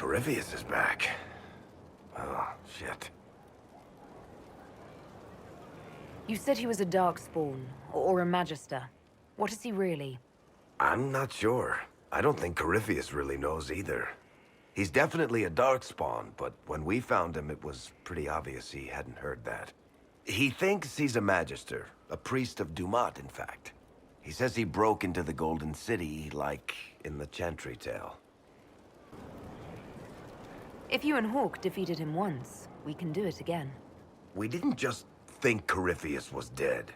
Corypheus is back. Oh, shit. You said he was a Darkspawn, or a Magister. What is he really? I'm not sure. I don't think Corypheus really knows either. He's definitely a Darkspawn, but when we found him, it was pretty obvious he hadn't heard that. He thinks he's a Magister, a priest of Dumat, in fact. He says he broke into the Golden City, like in the Chantry tale. If you and Hawk defeated him once, we can do it again. We didn't just think Corypheus was dead.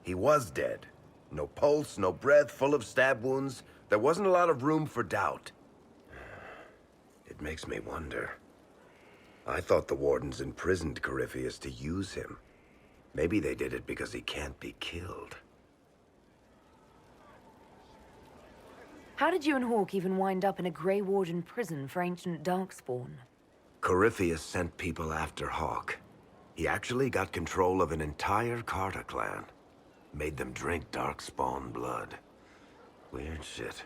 He was dead. No pulse, no breath, full of stab wounds. There wasn't a lot of room for doubt. It makes me wonder. I thought the Wardens imprisoned Corypheus to use him. Maybe they did it because he can't be killed. How did you and Hawk even wind up in a Grey Warden prison for ancient Darkspawn? Corypheus sent people after Hawk. He actually got control of an entire Carter clan. Made them drink Darkspawn blood. Weird shit.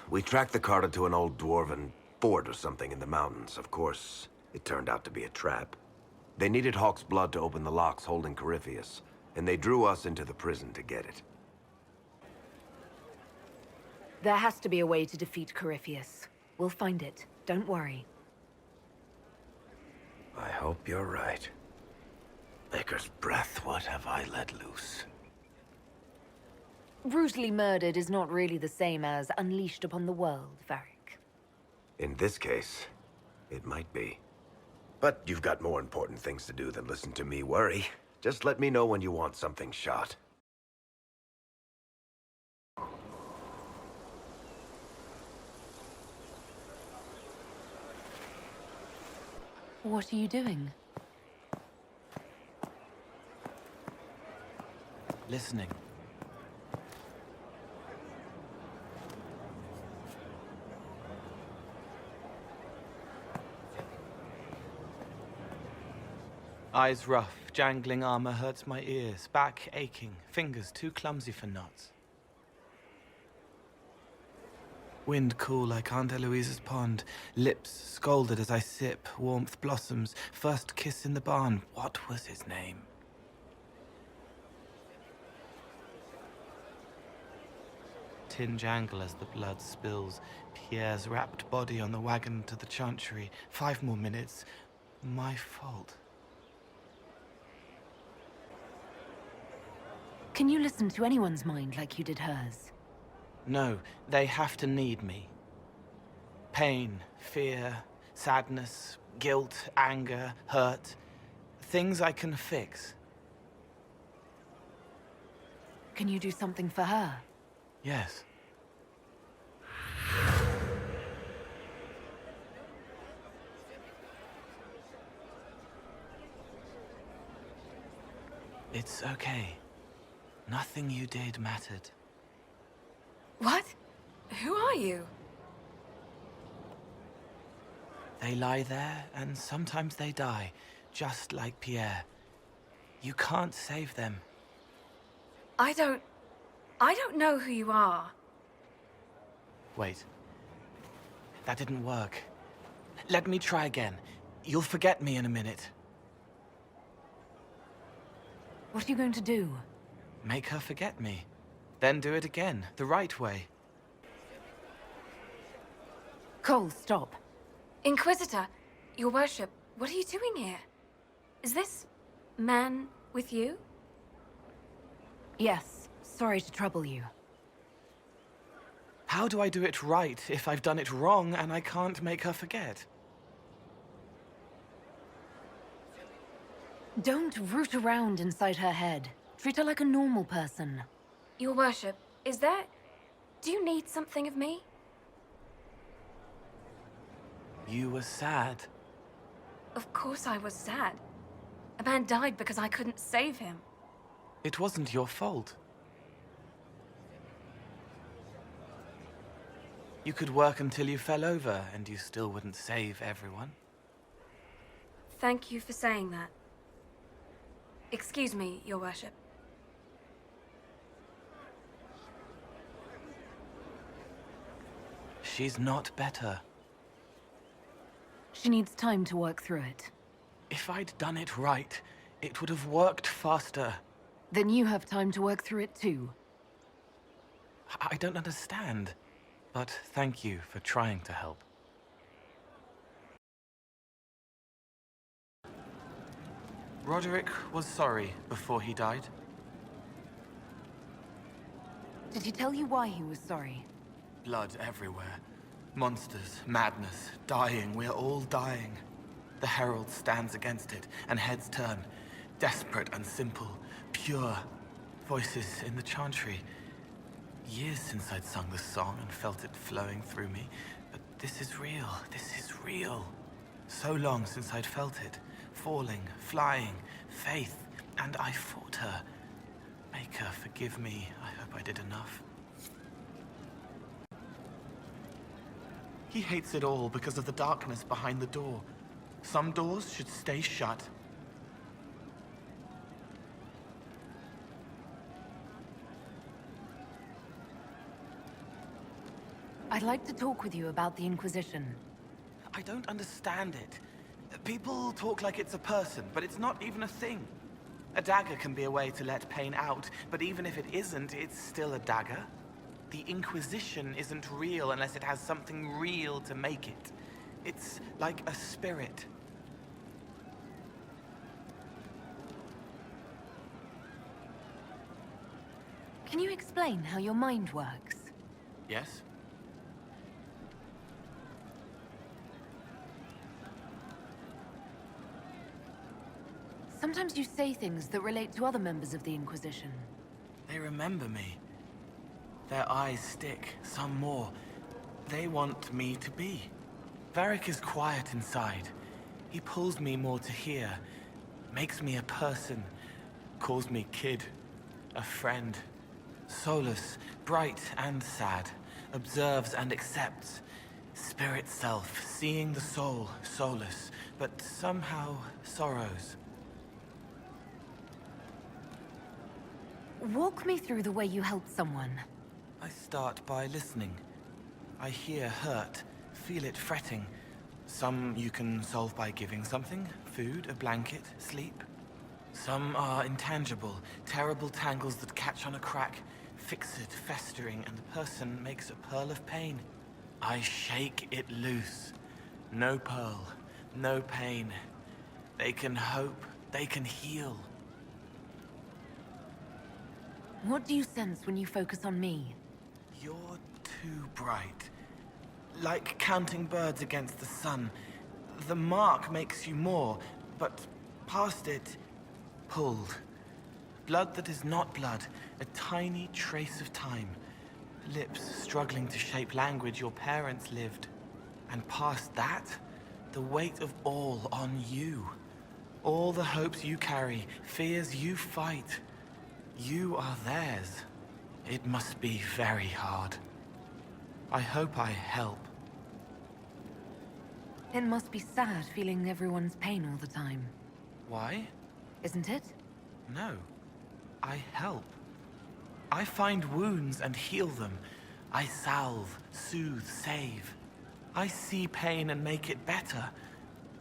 We tracked the Carter to an old dwarven fort or something in the mountains. Of course, it turned out to be a trap. They needed Hawk's blood to open the locks holding Corypheus, and they drew us into the prison to get it. There has to be a way to defeat Corypheus. We'll find it. Don't worry. I hope you're right. Maker's breath, what have I let loose? Brutally murdered is not really the same as unleashed upon the world, Varric. In this case, it might be. But you've got more important things to do than listen to me worry. Just let me know when you want something shot. What are you doing? Listening. Eyes rough, jangling armor hurts my ears, back aching, fingers too clumsy for knots. Wind cool like Aunt Eloise's pond, lips scalded as I sip, warmth blossoms, first kiss in the barn, what was his name? Tin jangle as the blood spills, Pierre's wrapped body on the wagon to the chantry, 5 more minutes, my fault. Can you listen to anyone's mind like you did hers? No, they have to need me. Pain, fear, sadness, guilt, anger, hurt. Things I can fix. Can you do something for her? Yes. It's okay. Nothing you did mattered. What? Who are you? They lie there, and sometimes they die, just like Pierre. You can't save them. I don't know who you are. Wait. That didn't work. Let me try again. You'll forget me in a minute. What are you going to do? Make her forget me. Then do it again, the right way. Cole, stop. Inquisitor, your worship, what are you doing here? Is this man with you? Yes, sorry to trouble you. How do I do it right if I've done it wrong and I can't make her forget? Don't root around inside her head. Treat her like a normal person. Your worship, do you need something of me? You were sad. Of course I was sad. A man died because I couldn't save him. It wasn't your fault. You could work until you fell over, and you still wouldn't save everyone. Thank you for saying that. Excuse me, your worship. She's not better. She needs time to work through it. If I'd done it right, it would have worked faster. Then you have time to work through it too. I don't understand, but thank you for trying to help. Roderick was sorry before he died. Did he tell you why he was sorry? Blood everywhere. Monsters, madness, dying. We're all dying. The Herald stands against it, and heads turn. Desperate and simple, pure. Voices in the chantry. Years since I'd sung the song and felt it flowing through me. But this is real. This is real. So long since I'd felt it. Falling, flying, faith. And I fought her. Maker, forgive me. I hope I did enough. He hates it all because of the darkness behind the door. Some doors should stay shut. I'd like to talk with you about the Inquisition. I don't understand it. People talk like it's a person, but it's not even a thing. A dagger can be a way to let pain out, but even if it isn't, it's still a dagger. The Inquisition isn't real unless it has something real to make it. It's like a spirit. Can you explain how your mind works? Yes? Sometimes you say things that relate to other members of the Inquisition. They remember me. Their eyes stick, some more. They want me to be. Varric is quiet inside. He pulls me more to hear, makes me a person, calls me kid, a friend. Solus, bright and sad, observes and accepts. Spirit self, seeing the soul, Solus, but somehow sorrows. Walk me through the way you help someone. I start by listening. I hear hurt, feel it fretting. Some you can solve by giving something, food, a blanket, sleep. Some are intangible, terrible tangles that catch on a crack, fix it, festering, and the person makes a pearl of pain. I shake it loose. No pearl, no pain. They can hope, they can heal. What do you sense when you focus on me? You're too bright. Like counting birds against the sun. The mark makes you more, but past it, pulled. Blood that is not blood, a tiny trace of time. Lips struggling to shape language your parents lived. And past that, the weight of all on you. All the hopes you carry, fears you fight. You are theirs. It must be very hard. I hope I help. It must be sad feeling everyone's pain all the time. Why? Isn't it? No. I help. I find wounds and heal them. I salve, soothe, save. I see pain and make it better.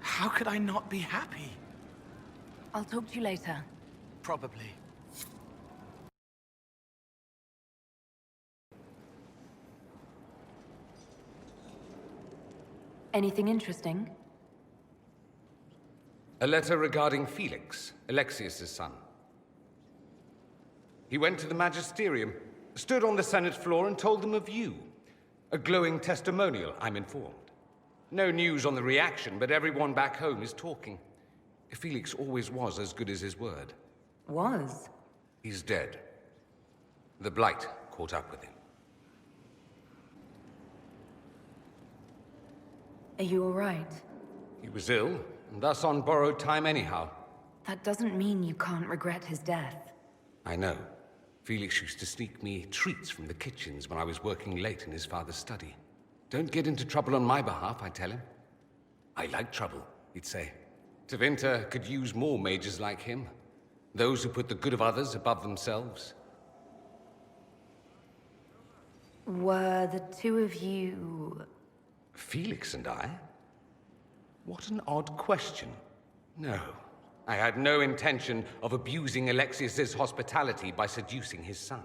How could I not be happy? I'll talk to you later. Probably. Anything interesting? A letter regarding Felix, Alexius's son. He went to the Magisterium, stood on the Senate floor and told them of you. A glowing testimonial, I'm informed. No news on the reaction, but everyone back home is talking. Felix always was as good as his word. Was? He's dead. The Blight caught up with him. Are you all right? He was ill, and thus on borrowed time anyhow. That doesn't mean you can't regret his death. I know. Felix used to sneak me treats from the kitchens when I was working late in his father's study. Don't get into trouble on my behalf, I tell him. I like trouble, he'd say. Tevinter could use more mages like him. Those who put the good of others above themselves. Were the two of you... Felix and I? What an odd question. No, I had no intention of abusing Alexius's hospitality by seducing his son.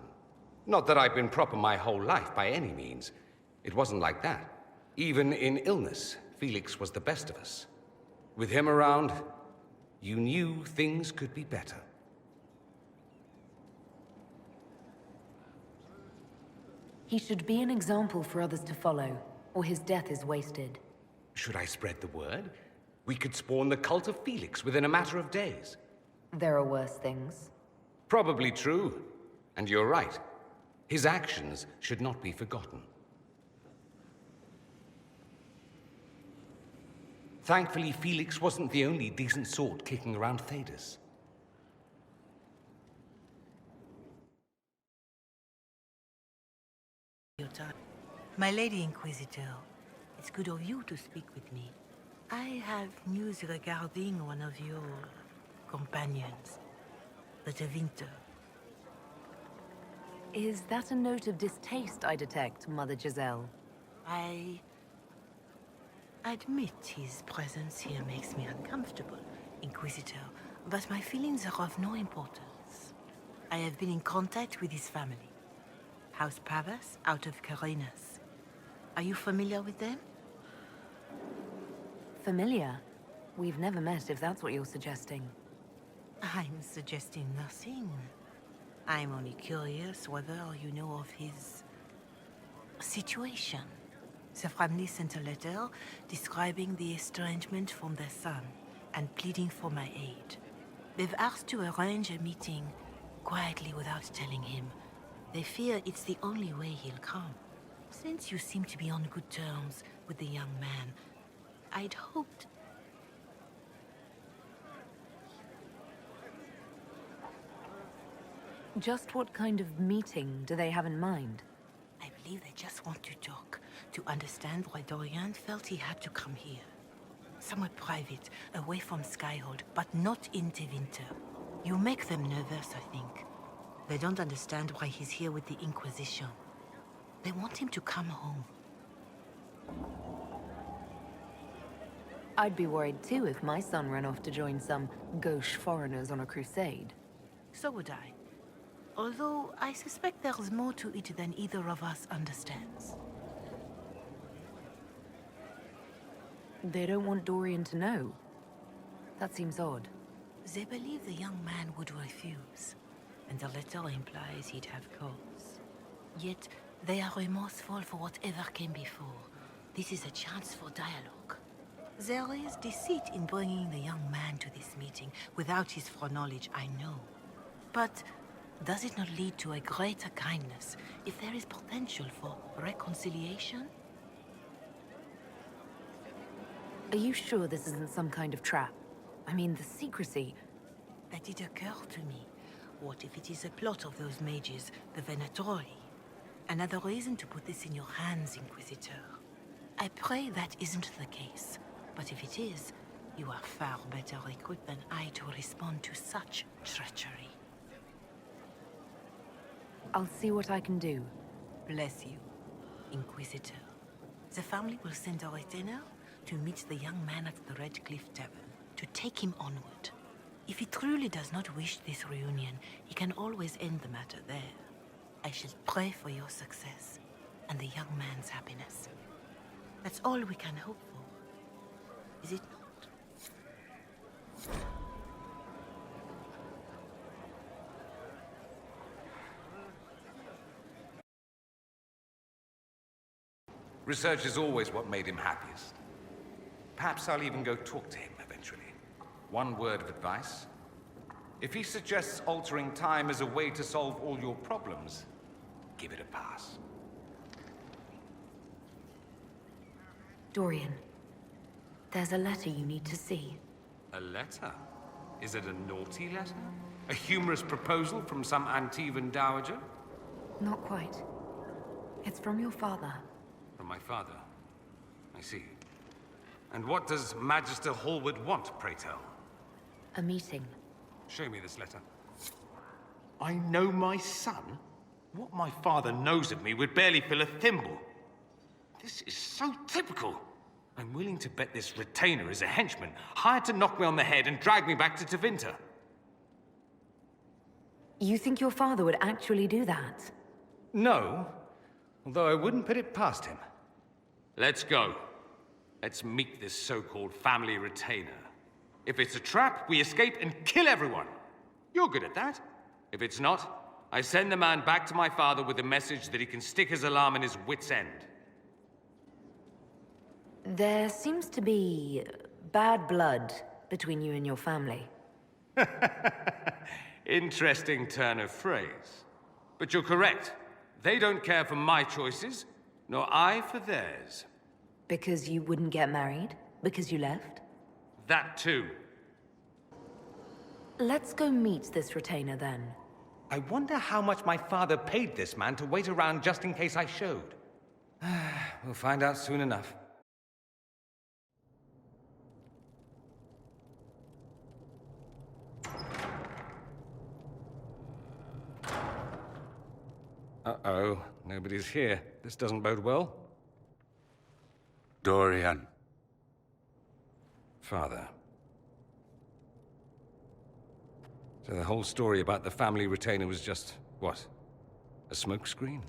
Not that I've been proper my whole life, by any means. It wasn't like that. Even in illness, Felix was the best of us. With him around, you knew things could be better. He should be an example for others to follow, or his death is wasted. Should I spread the word? We could spawn the cult of Felix within a matter of days. There are worse things. Probably true. And you're right. His actions should not be forgotten. Thankfully, Felix wasn't the only decent sort kicking around Thedas. Your time. My Lady Inquisitor, it's good of you to speak with me. I have news regarding one of your companions, the Tevinter. Is that a note of distaste I detect, Mother Giselle? I admit his presence here makes me uncomfortable, Inquisitor, but my feelings are of no importance. I have been in contact with his family. House Pavas, out of Carenas. Are you familiar with them? Familiar? We've never met, if that's what you're suggesting. I'm suggesting nothing. I'm only curious whether you know of his situation. The family sent a letter describing the estrangement from their son and pleading for my aid. They've asked to arrange a meeting quietly without telling him. They fear it's the only way he'll come. Since you seem to be on good terms with the young man, I'd hoped... Just what kind of meeting do they have in mind? I believe they just want to talk, to understand why Dorian felt he had to come here. Somewhere private, away from Skyhold, but not in Tevinter. You make them nervous, I think. They don't understand why he's here with the Inquisition. They want him to come home. I'd be worried too if my son ran off to join some gauche foreigners on a crusade. So would I. Although I suspect there's more to it than either of us understands. They don't want Dorian to know. That seems odd. They believe the young man would refuse, and the letter implies he'd have cause. Yet, they are remorseful for whatever came before. This is a chance for dialogue. There is deceit in bringing the young man to this meeting without his foreknowledge, I know. But does it not lead to a greater kindness if there is potential for reconciliation? Are you sure this isn't some kind of trap? I mean, the secrecy... That did occur to me. What if it is a plot of those mages, the Venatori? Another reason to put this in your hands, Inquisitor. I pray that isn't the case. But if it is, you are far better equipped than I to respond to such treachery. I'll see what I can do. Bless you, Inquisitor. The family will send a retainer to meet the young man at the Red Cliff Tavern, to take him onward. If he truly does not wish this reunion, he can always end the matter there. I shall pray for your success, and the young man's happiness. That's all we can hope for, is it not? Research is always what made him happiest. Perhaps I'll even go talk to him eventually. One word of advice. If he suggests altering time as a way to solve all your problems, give it a pass. Dorian, there's a letter you need to see. A letter? Is it a naughty letter? A humorous proposal from some Antivan dowager? Not quite. It's from your father. From my father. I see. And what does Magister Hallward want, pray tell? A meeting. Show me this letter. I know my son? What my father knows of me would barely fill a thimble. This is so typical. I'm willing to bet this retainer is a henchman, hired to knock me on the head and drag me back to Tevinter. You think your father would actually do that? No, although I wouldn't put it past him. Let's go. Let's meet this so-called family retainer. If it's a trap, we escape and kill everyone. You're good at that. If it's not, I send the man back to my father with the message that he can stick his alarm in his wit's end. There seems to be bad blood between you and your family. Interesting turn of phrase. But you're correct. They don't care for my choices, nor I for theirs. Because you wouldn't get married? Because you left? That too. Let's go meet this retainer then. I wonder how much my father paid this man to wait around just in case I showed. We'll find out soon enough. Uh-oh, nobody's here. This doesn't bode well. Dorian. Father. So the whole story about the family retainer was just, what? A smokescreen?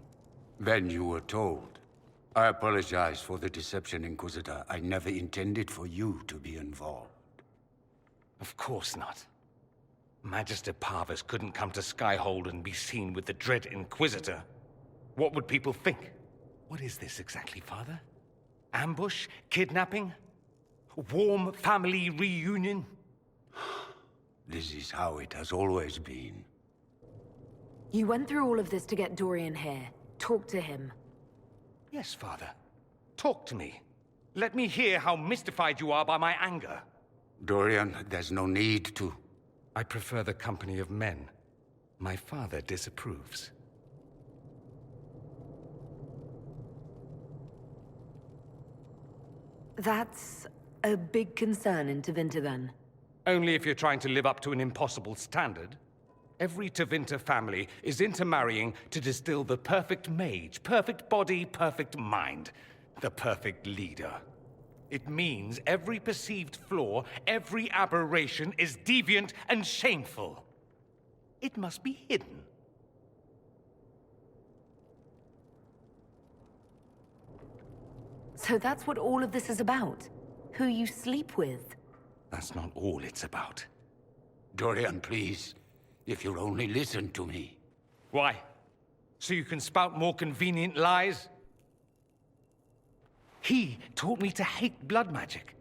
Then you were told. I apologize for the deception, Inquisitor. I never intended for you to be involved. Of course not. Magister Parvus couldn't come to Skyhold and be seen with the dread Inquisitor. What would people think? What is this exactly, Father? Ambush? Kidnapping? Warm family reunion? This is how it has always been. You went through all of this to get Dorian here. Talk to him. Yes, Father. Talk to me. Let me hear how mystified you are by my anger. Dorian, there's no need to. I prefer the company of men. My father disapproves. That's a big concern in Tevinter then. Only if you're trying to live up to an impossible standard. Every Tevinter family is intermarrying to distill the perfect mage, perfect body, perfect mind, the perfect leader. It means every perceived flaw, every aberration is deviant and shameful. It must be hidden. So that's what all of this is about? Who you sleep with? That's not all it's about. Dorian, please. If you'll only listen to me. Why? So you can spout more convenient lies? He taught me to hate blood magic.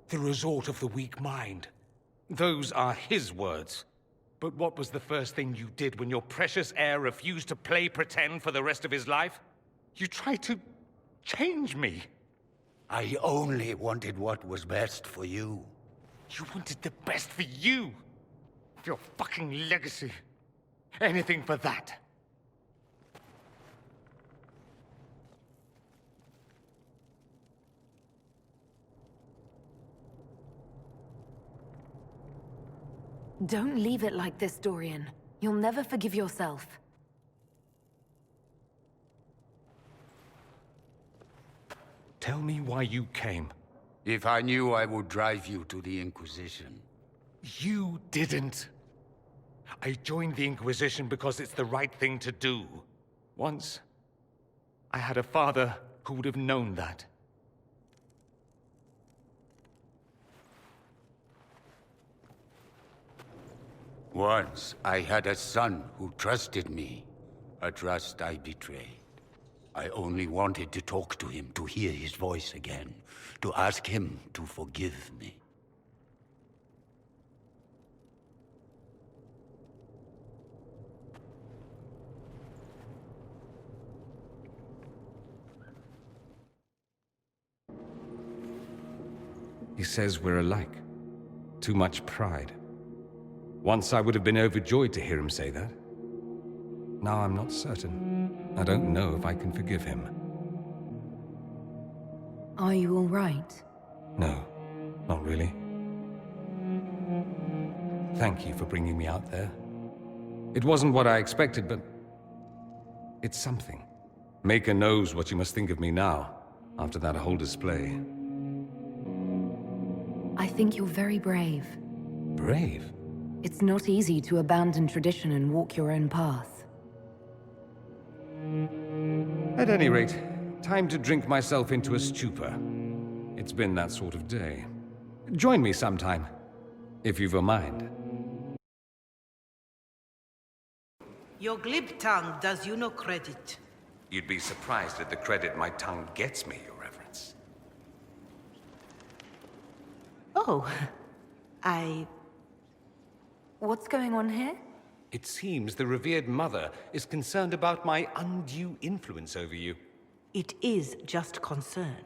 The resort of the weak mind. Those are his words. But what was the first thing you did when your precious heir refused to play pretend for the rest of his life? You tried to change me. I only wanted what was best for you. You wanted the best for you. For your fucking legacy. Anything for that. Don't leave it like this, Dorian. You'll never forgive yourself. Tell me why you came. If I knew, I would drive you to the Inquisition. You didn't. I joined the Inquisition because it's the right thing to do. Once, I had a father who would have known that. Once, I had a son who trusted me. A trust I betrayed. I only wanted to talk to him, to hear his voice again, to ask him to forgive me. He says we're alike. Too much pride. Once I would have been overjoyed to hear him say that. Now I'm not certain. I don't know if I can forgive him. Are you all right? No, not really. Thank you for bringing me out there. It wasn't what I expected, but it's something. Maker knows what you must think of me now, after that whole display. think you're very brave. Brave? It's not easy to abandon tradition and walk your own path. At any rate, time to drink myself into a stupor. It's been that sort of day. Join me sometime, if you've a mind. Your glib tongue does you no credit. You'd be surprised at the credit my tongue gets me, Your Reverence. Oh, What's going on here? It seems the revered mother is concerned about my undue influence over you. It is just concern.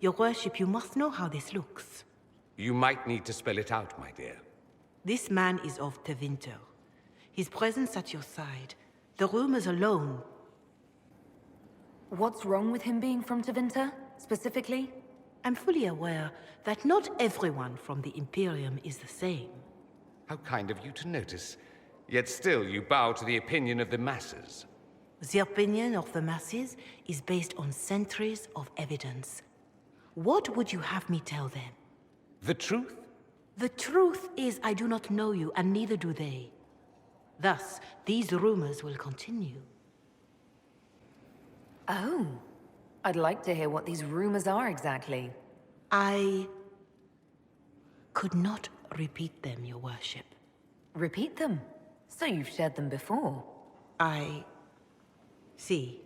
Your worship, you must know how this looks. You might need to spell it out, my dear. This man is of Tevinter. His presence at your side, the rumors alone. What's wrong with him being from Tevinter, specifically? I'm fully aware that not everyone from the Imperium is the same. How kind of you to notice. Yet still you bow to the opinion of the masses. The opinion of the masses is based on centuries of evidence. What would you have me tell them? The truth? The truth is I do not know you, and neither do they. Thus, these rumors will continue. Oh. I'd like to hear what these rumors are exactly. I could not repeat them, your worship. Repeat them. So you've shared them before. See,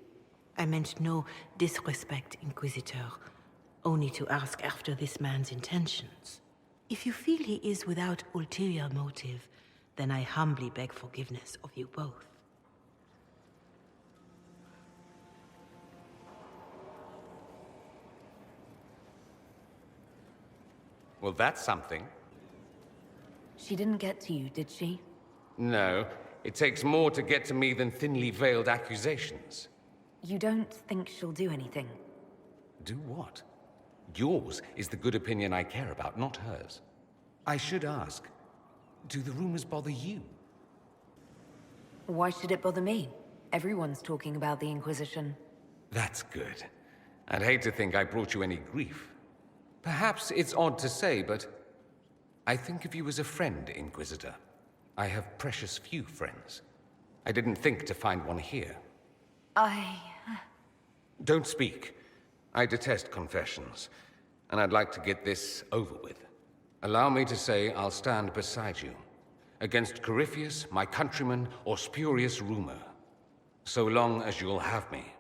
I meant no disrespect, Inquisitor. Only to ask after this man's intentions. If you feel he is without ulterior motive, then I humbly beg forgiveness of you both. Well, that's something. She didn't get to you, did she? No, it takes more to get to me than thinly veiled accusations. You don't think she'll do anything? Do what? Yours is the good opinion I care about, not hers. I should ask, do the rumors bother you? Why should it bother me? Everyone's talking about the Inquisition. That's good. I'd hate to think I brought you any grief. Perhaps it's odd to say, but I think of you as a friend, Inquisitor. I have precious few friends. I didn't think to find one here. Don't speak. I detest confessions, and I'd like to get this over with. Allow me to say I'll stand beside you, against Corypheus, my countryman, or spurious rumor, so long as you'll have me.